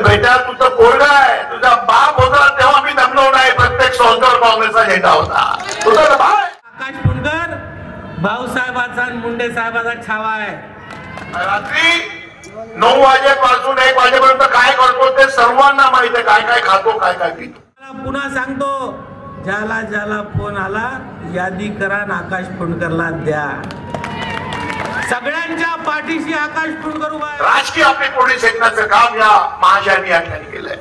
बेटा तुझं पोरगा आहे, तुझा बाप होता तेव्हा मी दमलो नाही, प्रत्येक संस्थेवर काँग्रेसचा झेंडा होता. तुझा बाप आकाश फुंडकर भाऊसाहेबांचा आणि मुंडे साहेबांचा छावा आहे. रात्री 9 वाजेपासून 1 वाजेपर्यंत काय करतो ते सर्वांना माहिती आहे, काय काय खातो काय काय पितो. पुन्हा सांगतो, ज्याला ज्याला फोन आला यादी करा आणि आकाश फुंडकरला द्या. सगळ्यांच्या पाठीशी आकाश फुंडकर उभा आहे. राजकीय आपली कोणी शेकण्याचं काम या महाशयांनी या ठिकाणी केलंय.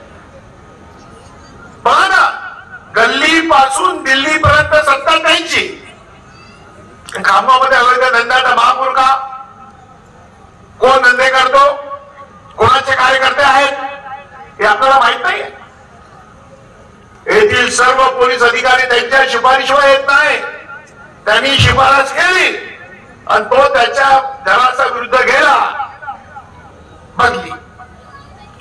पहा ना, गल्ली पासून दिल्ली पर्यंत सत्ता त्यांची. खांबामध्ये अवैध धंद्याचा महापूर का? कोण धंदे करतो, कोणाचे कार्यकर्ते आहेत हे आपल्याला माहित नाही. येथील सर्व पोलीस अधिकारी त्यांच्या शिफारशीवर येत नाही. त्यांनी शिफारस केली आणि तो त्याच्या घराचा विरुद्ध गेला, बदली.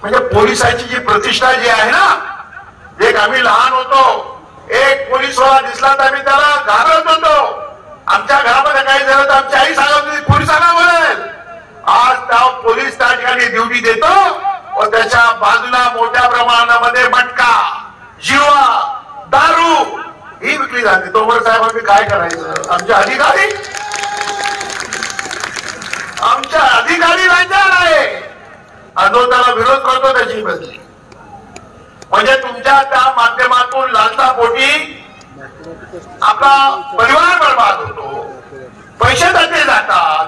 म्हणजे पोलिसांची जी प्रतिष्ठा जी आहे ना, एक आम्ही लहान होतो, एक पोलीसवाला दिसला तर आम्ही त्याला घाबरत होतो. आमच्या घरामध्ये काही झालं तर आमची आई सांगत होती पोलिसांना बोलेल. आज त्या पोलीस त्या ठिकाणी ड्युटी देतो व त्याच्या बाजूला मोठ्या प्रमाणामध्ये मटका, जिवा, दारू ही विकली जाते. तोमर साहेब आम्ही काय करायचं? आमचे अधिकारी लाचार आहे आणि जो त्याला विरोध करतो त्याची बदली. म्हणजे तुमच्या त्या माध्यमातून लालसापोटी आपला परिवार बर्बाद होतो, पैसे त्याचे जातात.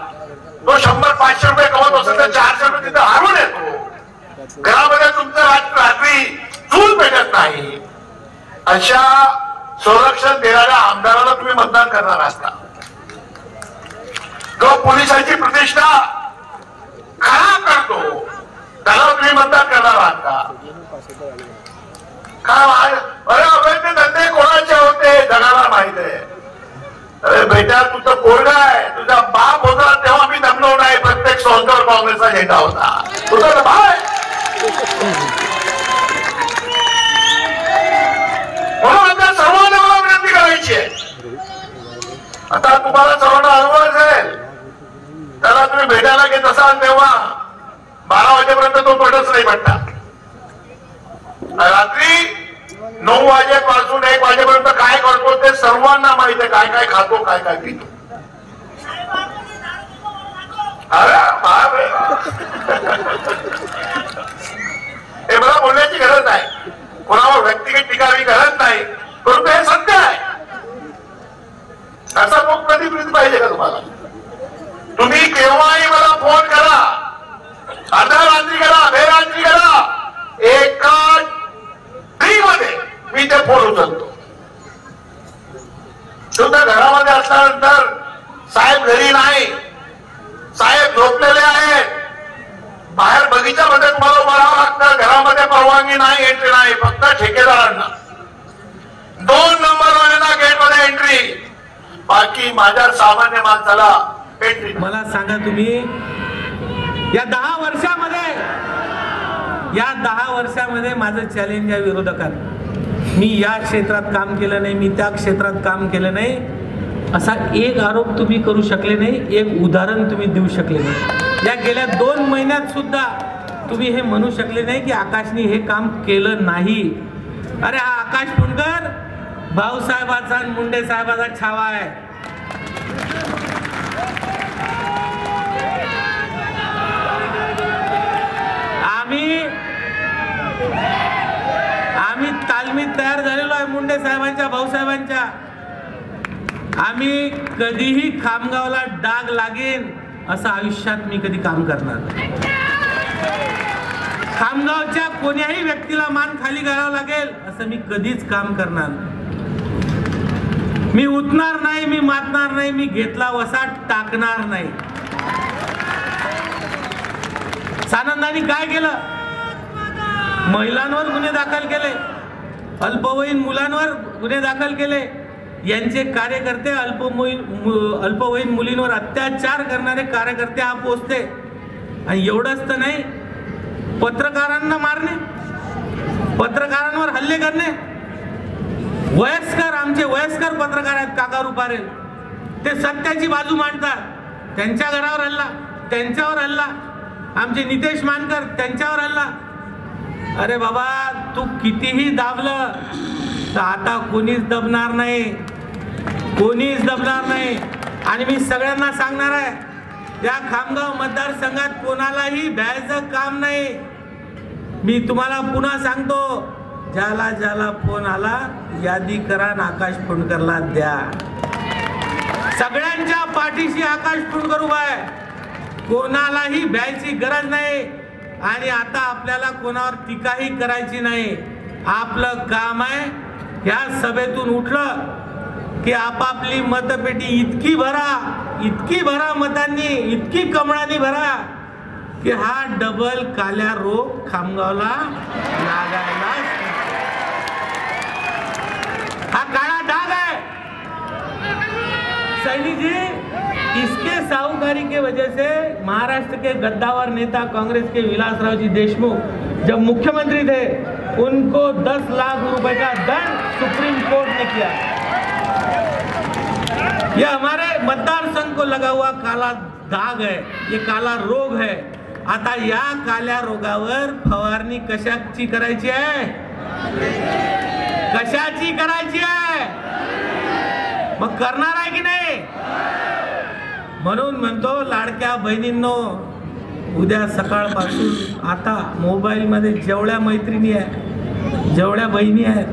तो 100-500 रुपये कमवत असेल तर 400 रुपये तिथे हारून येतो. घरामध्ये तुमचं रात्री चूल पेटत नाही. अशा संरक्षण देणाऱ्या आमदाराला तुम्ही मतदान करणार असता. जो पोलिसांची प्रतिष्ठा खराब करतो त्याला तुम्ही मतदान करणार आहात का? काय अरे अवैध धंदे कोणाचे होते जगाला माहित आहे. अरे बेटा तुझं पोरगा आहे, तुझा बाप होता तेव्हा मी दमलो नाही, प्रत्येक संस्थेवर काँग्रेसचा झेंडा होता. तुझं बाय म्हणून आता सर्वांना मला विनंती करायची आहे. आता तुम्हाला सर्वांना अनुभव असेल, त्याला तुम्ही भेटायला घेत असाल तेव्हा 12 वाजेपर्यंत तो पडच नाही पडता. रात्री 9 वाजेपासून 1 वाजेपर्यंत काय करतो ते सर्वांना माहिती आहे, काय काय खातो काय काय पितो. अरे हे मला बोलण्याची गरज नाही, कोणावर व्यक्तिगत टीका मी करत नाही, परंतु हे सत्य आहे. असा लोक प्रतिनिधी पाहिजे का तुम्हाला? तुम्ही केव्हाही मला फोन करा, अर्धरात्री करा, बेरात्री करा, एका मध्ये मी ते फोन उचलतो. सुद्धा घरामध्ये असल्यानंतर साहेब घरी नाही, साहेब झोपलेले आहेत, बाहेर बगीच्यामध्ये तुम्हाला उभं राहावं लागतं. घरामध्ये परवानगी नाही, एंट्री नाही, फक्त ठेकेदारांना 2 नंबरवाल्यांना गेटमध्ये एंट्री, बाकी माझ्या सामान्य माणसाला एंट्री. मला सांगा तुम्ही, या 10 वर्षामध्ये माझं चॅलेंज आहे विरोधकांना. मी या क्षेत्रात काम केलं नाही, मी त्या क्षेत्रात काम केलं नाही, असा एक आरोप तुम्ही करू शकले नाही, एक उदाहरण तुम्ही देऊ शकले नाही. या गेल्या 2 महिन्यात सुद्धा तुम्ही हे म्हणू शकले नाही की आकाशने हे काम केलं नाही. अरे हा आकाश फुंडकर भाऊसाहेबांचा आणि मुंडे साहेबांचा छावा आहे. आम्ही तालमीत तयार झालेलो आहे मुंडे साहेबांच्या, भाऊसाहेबांच्या. आम्ही कधीही खामगावला डाग लागेल असं आयुष्यात मी कधी काम करणार नाही. खामगावच्या कोण्याही व्यक्तीला मान खाली करावं लागेल असं मी कधीच काम करणार नाही. मी उठणार नाही, मी मातणार नाही, मी घेतला वसा टाकणार नाही. सानंदांनी काय केलं? महिलांवर गुन्हे दाखल केले, अल्पवयीन मुलांवर गुन्हे दाखल केले. यांचे कार्यकर्ते अल्पवयीन मुलींवर अत्याचार करणारे कार्यकर्ते हा पोचते. आणि एवढंच तर नाही, पत्रकारांना मारणे, पत्रकारांवर हल्ले करणे. आमचे वयस्कर पत्रकार आहेत काका रुपारे, ते सत्याची बाजू मांडतात. त्यांच्या घरावर हल्ला, त्यांच्यावर हल्ला. आमचे नितेश मानकर, त्यांच्यावर हल्ला. अरे बाबा, तू कितीही दाबलं तर आता कोणीच दबणार नाही, कोणीच दबणार नाही. आणि मी सगळ्यांना सांगणार आहे, या खामगाव मतदारसंघात कोणालाही भ्यायचं काम नाही. मी तुम्हाला पुन्हा सांगतो, ज्याला ज्याला फोन आला यादी करा आणि आकाश फुंडकरला द्या. सगळ्यांच्या पाठीशी आकाश फुंडकर उभा आहे, कोणालाही भ्यायची गरज नाही. आणि आता आपल्याला कोणावर टीकाही करायची नाही. आपलं काम आहे ह्या सभेतून उठलं की आपापली मतपेटी इतकी भरा मतांनी, इतकी कमळांनी भरा की हा डबल काल्या रोग खामगावला लागायला, हा काळा डाग है. सैनी जी, इसके साहूकारी के वजह से महाराष्ट्र के गद्दावर नेता कांग्रेस के विलासराव जी देशमुख जब मुख्यमंत्री थे, उनको 10 लाख रुपए का दंड सुप्रीम कोर्ट ने किया. ये हमारे मतदार संघ को लगा हुआ काला दाग है, ये काला रोग है. आता या काल्या रोगावर फवारणी कशाची करायची आहे, कशाची करायची आहे, मग करणार आहे की नाही. म्हणून म्हणतो, लाडक्या बहिणींनो, उद्या सकाळपासून आता मोबाईल मध्ये जेवढ्या मैत्रिणी आहेत, जेवढ्या बहिणी आहेत,